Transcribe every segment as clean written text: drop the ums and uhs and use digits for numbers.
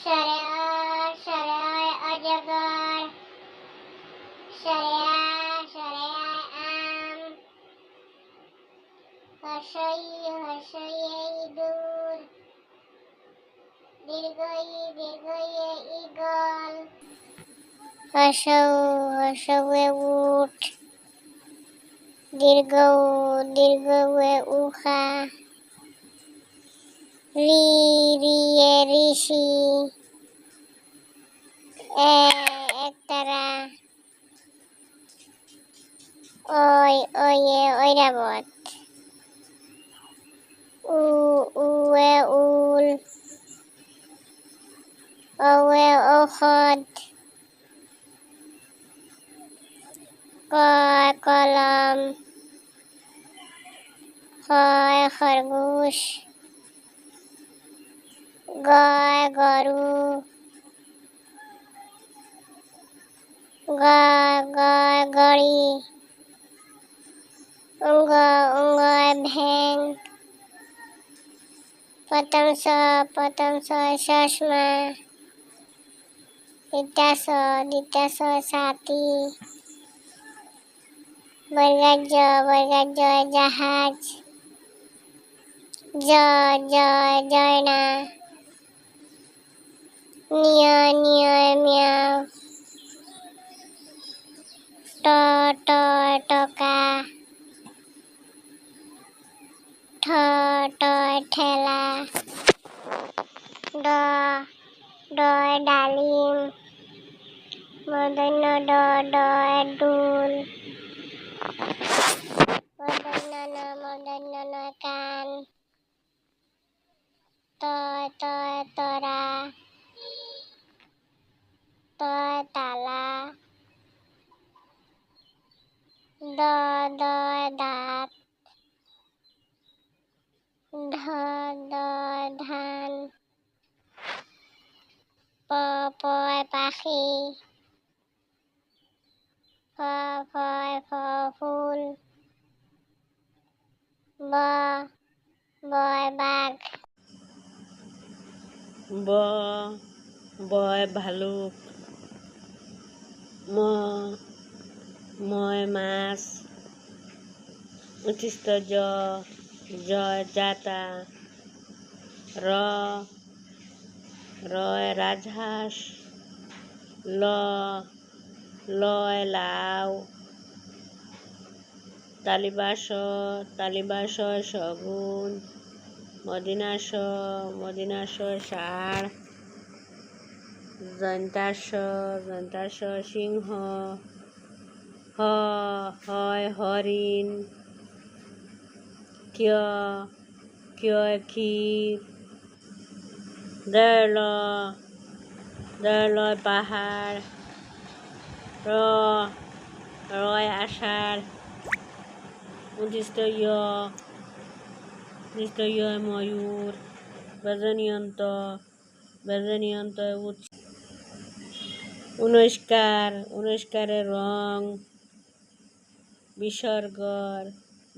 সরে অজগর, সরে আম, হর্ষই ইঁদুর, দীর্ঘই ঈগল, হর্ষে উট, দীর্ঘ উষা, রিয়ে ঋষি, একতারা, ঐরাবত, উয়ে উল, ঔষধ, কলম, খরগোশ, গরু, গড়ি, অঙ্গ ভ্যাং, পতংস চশমা, তিতাস ছাতি, বর্গার্য জাহাজ, জয়না, নিয় মিয়াও, টকা, ঠেলা, ডালিম, মূর্ধন্য দোল, মূর্ধন্য কান, তরা, তালা, দাঁত, ধান, পাখি, ফুল, বাঘ, বয় ভালুক, ময় মাছ, উচ্ছিষ্ট জয় জাতা, রয় রাজহাঁস, লয় লাউ, তালিবাস শগুন, মদিনাস ষাঁড়, জয়ন্তাস সিংহ, হরিণ, ক্ষীর, দয়লয় পাহাড়, রয় আষাঢ়, উদ্দিষ্ট ময়ূর, বেজনিয়ন্ত উনস্কারে রং,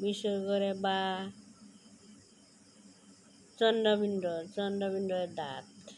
বিসর্গরে বা, চন্দ্রবিন্দুর দাঁত।